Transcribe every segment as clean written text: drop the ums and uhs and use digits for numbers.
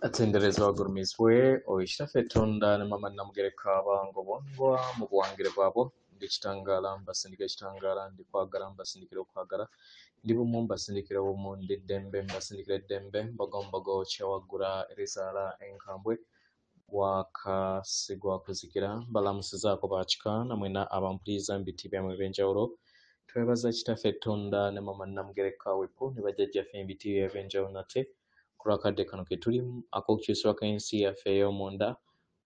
Atenderezwa gurumiswe oishitafe tonda ne mama namugereka bango bongwa mu buwangire bwabo ndikitangala mbasindika ekitangala ndikwagala mbasindikira okwagala ndi bumu mbasindikira bumu ndi ddembe mbasindikira eddembe mbogombogo kyewagula erisala enkambwe wakasigwa kuzikira mbalamusizaako bakika namwena abampuliza mbiti byamwe ebyenjawulo twebaza kitafe tonda ne mama namugereka wepo ne bajjajjaffe embiti ebyenjawulo nate kulwakadde kano ke tulimu ak'okukyusibwa kw'ensi yaffe ey'omunda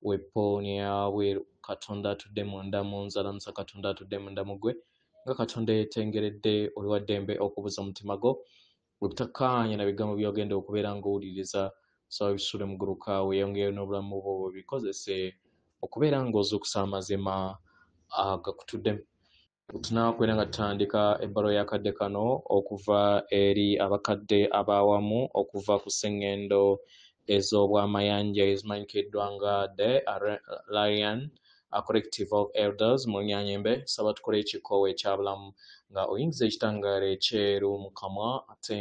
wepooni yaweeru katonda atudde munda mu nzalamusa katonda atudde munda mu ggwe nga katonda yeetengeredde oli wa ddembe okubuza omutima gwo bwe butakkaanya na bigambo by'ogenda okubeera ng'owuliriza saba bisule mu ggulu kaawe yongere n'obulamu bwo bikozese okubeera ng'ozuukusa amazima agakutuddemu tunakwera nga tutandika ebbaluwa y'akadde kano okuva eri abakadde ab'awamu okuva ku sseŋŋendo ez'obwamayanja ezimanyikiddwa nga the Lion Collective of Elders mu Lunyanyembe saba tukole ekikoowe ekyabulamu nga oyingiza ekitangaala ekyeru mu kamwa ate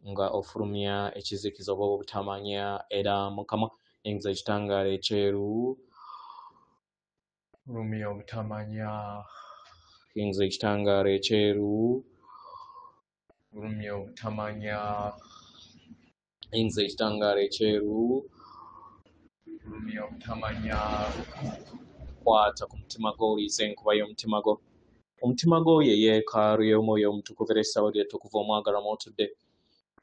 nga ofulumya ekizikiza oba obutamanya era mu kamwa yingiza ekitangaala ekyeru fulumya obutamanya yingiza ekitangaala ekyeru fulumya obutamanya yingiza ekitangaala ekyeru fulumya obutamanya kwata ku mutima gwo oliiza enkuba y'omutima gwo omutima gwo ye yeekaalu y'omwoyo omutukuvu era essaawa lyettukuvu omwagalwa mw'otudde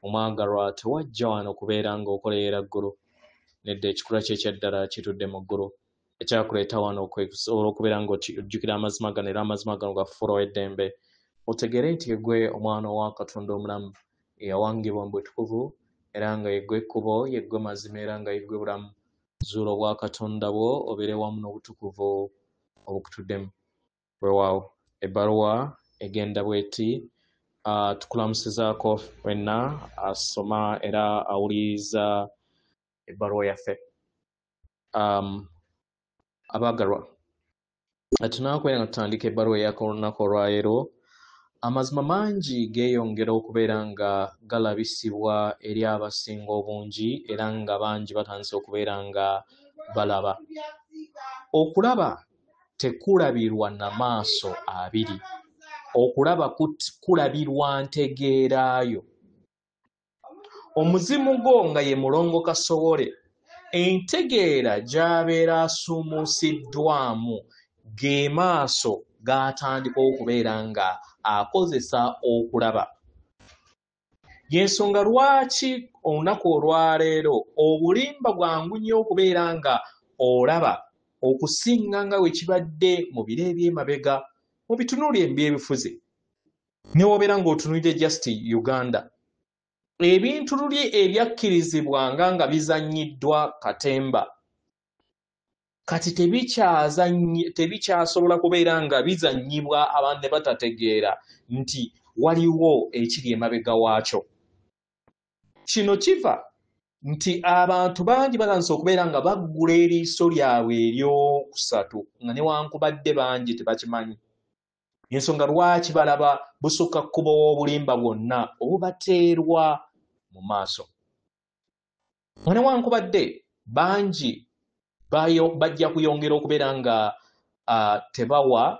omwagalwa tewajja wano okubeera ng'okoleera ggulu nedda ekikula kye ekyaddala kitudde mu ggulu ekyakuleeta wano olw'okubeera ng'ojjukira amazima gano era amazima gano gafuula ow'eddembe otegere nti yeggwe omwana owa katonda omulamu eyawangibwa mu butukuvu era nga yeggwe ekkubo yeggwe mazima era nga yeggwe bulamu zuula obwa katonda bwo obeere wamu n'obutukuvu obukutuddemu weewaawo ebbaluwa egenda bweti tukulamusizaako wenna asoma era awuliriza ebbaluwa yaffe abaagalwa tunaakwera nga tutandika ebbaluwa ey'olunaku olwaleero amazima mangi geeyongera okubeera nga galabisibwa eri abasinga obungi era nga bangi batandise okubeera nga balaba okulaba tekulabirwa na maaso abiri okulaba kulabirwa ntegeeraayo omuzimu gwo nga ye mulongo kasowole entegeera gy'abeera asuumuusiddwamu ge maaso gaatandika okubeera nga akozesa okulaba y'ensonga lwaki olunaku olwaleero obulimba bwangu nnyo okubeera nga olaba okusinga nga bwe kibadde mu biro eby'emabega mu bitunuuli by'ebifuzi ne wobeera ng'otunuulidde just Uganda ebintu luli ebyakkirizibwanga nga bizannyiddwa katemba kati tebikyasobola kubeera nga bizannyibwa abantu ne batategeera nti waliwo ekiri emabega waakyo. Kino kiva nti abantu bangi batandise okubeera nga baggula eriiso lyabwe eryokusatu nga newankubadde bangi tebakimanyi ensonga lwaki balaba busukka kkubo w'obulimba bwonna obubateerwa mu maaso nga newankubadde bangi bajja kuyongera okubeera nga tebawa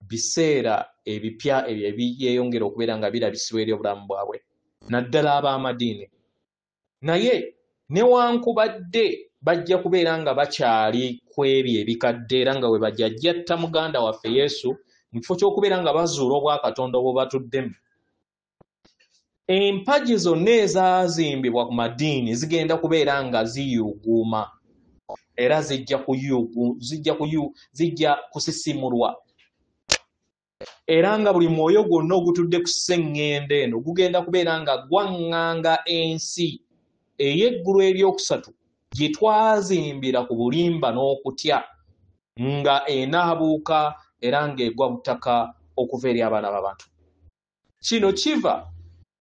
biseera ebipya ebyo ebyeyongera okubeera nga birabisibwa eri obulamu bwabwe naddala ab'amadiini naye newankubadde bajja kubeera nga bakyali ku ebyo ebikadde era nga bwe bajjajjatta muganda waffe Yesu mu kifo ky'okubeera nga bazuula obwakatonda obwo batuddemu empagi zonna ezaazimbibwa ku madiini zigenda kubeera nga ziyuuguuma era zijja kusisimulwa era nga buli mwoyo gwonna ogutudde ku sseŋŋendo eno gugenda kubeera nga gwaŋŋanga ensi ey'eggulu eryokusatu gye twazimbira ku bulimba n'okutya nga enaabuuka era ng'egwa butaka okuva eri abaana b'abantu. Kino kiva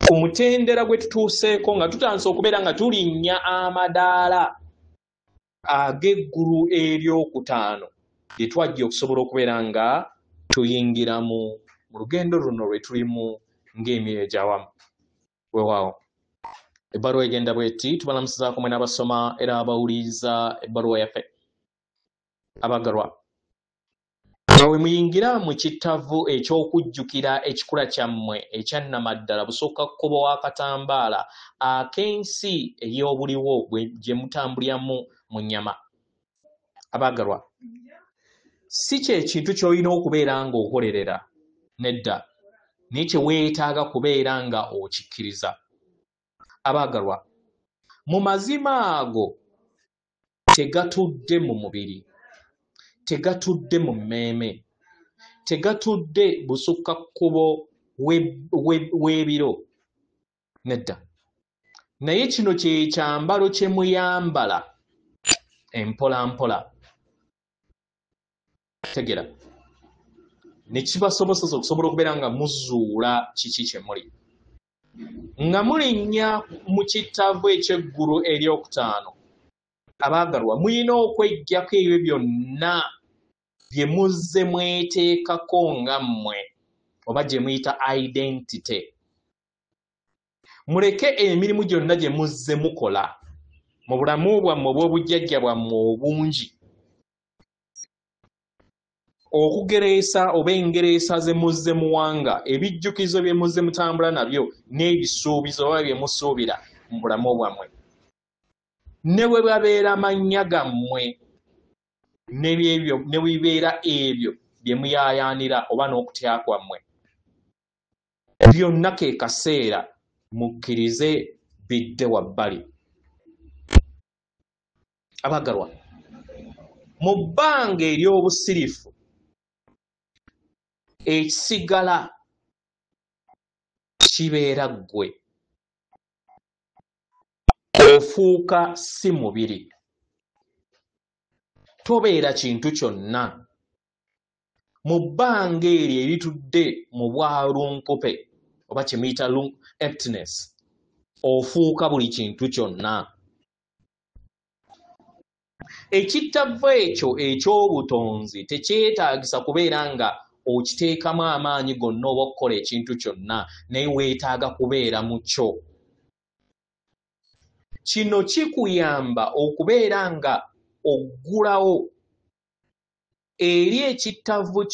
ku mutendera gwe tutuuseeko nga tutandise okubeera nga tulinnya amadaala ag'eggulu eryokutaano gye twajja okusobola okubeera nga tuyingiramu mu lugendo luno lwe tulimu ng'emyoyo gy'awamu. Weewaawo Ebbaluwa egenda bweti tubalamusizaako mwe n'abasoma era abawuliriza ebbaluwa yaffe. Abagalwa, nga we muyingira mu kittavu eky'okujjukira ekikula kyammwe ekyannamaddala busooka kkubo wa Katambaala ak'ensi ey'obuliwo gye mutambuliramu mu nnyama. Abagalwa, si kye kintu ky'olina okubeera ng'okolerera, nedda, naye kye weetaaga kubeera nga okikkiriza. Abagalwa, mu mazima ago tegatudde mu mubiri, tegatudde mu mmeeme, tegatudde busukkakkubo w'ebiro, nedda, naye kino kye kyambalo kye muyambala empolampola. Tegera, ne kibasobosesa okusobola okubeera nga muzuula kiki kye muli. Nga mulinnya mu kittavu eky'eggulu eryokutaano, abaagalwa, muyina okweggyako ebyo byonna bye muzze mweteekako nga mmwe oba gye muyita identity. Muleke emirimu gyonna gye muzze mukola mu bulamu bwammwe obw'obujjajja bwammwe obungi, okugereesa oba engereesa ze muzze muwanga, ebijjukizo bye muzze mutambula nabyo n'ebisuubizo oba bye musuubira mu bulamu bwammwe, ne bwe babeera mannya gammwe ne bibeera ebyo bye muyaayaanira oba n'okutya kwammwe, byonna ke kaseera mukkirize bidde wabbali. Abagalwa, mu bbanga ery'obusirifu ekisigala kibeera ggwe. Ofuuka si mubiri, tobeera kintu kyonna. Mu bbanga eryo eritudde mu bwalunkupe oba kye muyita emptiness, ofuuka buli kintu kyonna. Ekittavu ekyo eky'obutonzi tekyetaagisa kubeera nga okiteekamu amaanyi gonna oba okukola ekintu kyonna, naye weetaaga kubeera mu kyo. Kino kikuyamba okubeera nga oggulawo eri ekittavu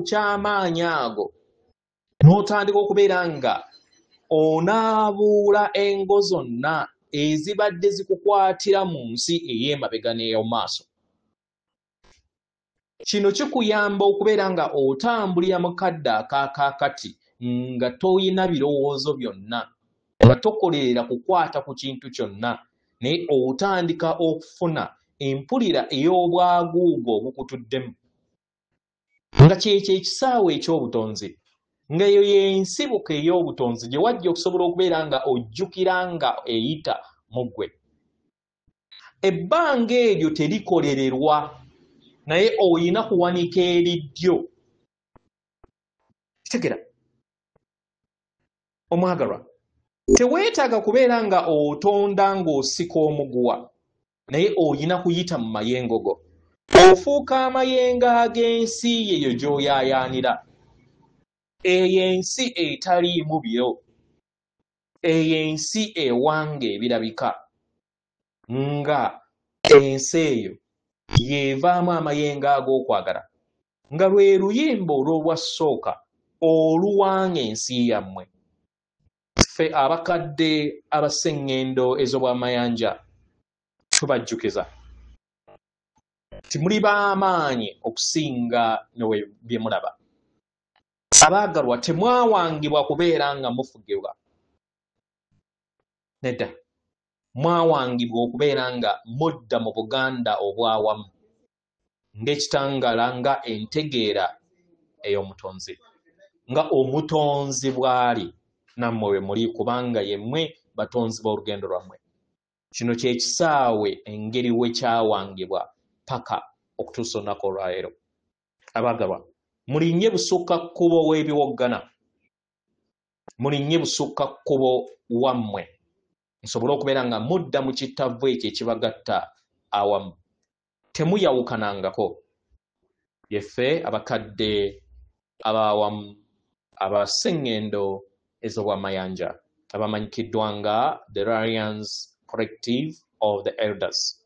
ky'amaanyi ago, n'otandika okubeera nga onaabuula engo zonna ezibadde zikukwatira mu nsi ey'emabega n'ey'omu maaso. Kino kikuyamba okubeera nga otambulira mu kadde akaakakati nga toyina birowoozo byonna, nga tokolerera kukwata ku kintu kyonna, naye otandika okufuna empulira ey'obwaguugo obukutuddemu, nga kyekyo ekisaawe eky'obutonzi, nga eyo y'ensibuko ey'obutonzi gye wajja okusobola okubeera nga ojjukira nga eyita mu ggwe. Ebbanga eryo terikolererwa, naye oyina kuwanika eriddyo. Kitegera, omwagalwa, teweetaaga kubeera nga otonda ng'osika omuguwa, naye oyina kuyita mu mayengo go. Ofuuka amayengo ag'ensi eyo gy'oyaayaanira. Eyo ensi etaliimu biro, eyo ensi ewanga ebirabika, nga ensi eyo yeevaamu amayengo ag'okwagala, nga lwe luyimba olw'obwasooka oluwanga ensi yammwe. Ffe abakadde abaseŋŋendo ez'obwamayanja tubajjukiza nti muli b'amaanyi okusinga ne bye mulaba. Abaagalwa, temwawangibwa kubeera nga mufugibwa, nedda, mwawangibwa okubeera nga mudda mu Buganda obwawamu ng'ekitangaala, nga entegeera ey'omutonzi, nga omutonzi bw'ali nammwe bwe muli, kubanga yemmwe batonzi b'olugendo lwammwe. Kino kye kisaawe engeri we kyawangibwa paka okutuusa olunaku olwaleero. Abaagalwa, mulinnye busukkakkubo w'ebiwoggana, mulinnye busukkakkubo wammwe, nsobole okubeera nga mudda mu kittavu ekyo ekibagatta awamu. Temuyawukanangako. Yeffe abakadde ab'awamu abaseŋŋendo ez'obwamayanja abamanyikiddwa nga the Lions Collective of the Elders.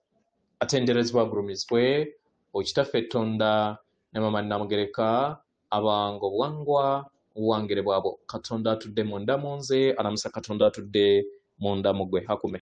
Atenderezebwa agulumizibwe okitaffe Tonda ne Mama Namugereka abanga obuwangwa obuwangire bwabwo. Katonda atudde munda mu nze, alamusa Katonda atudde munda mu gwe. Hakume.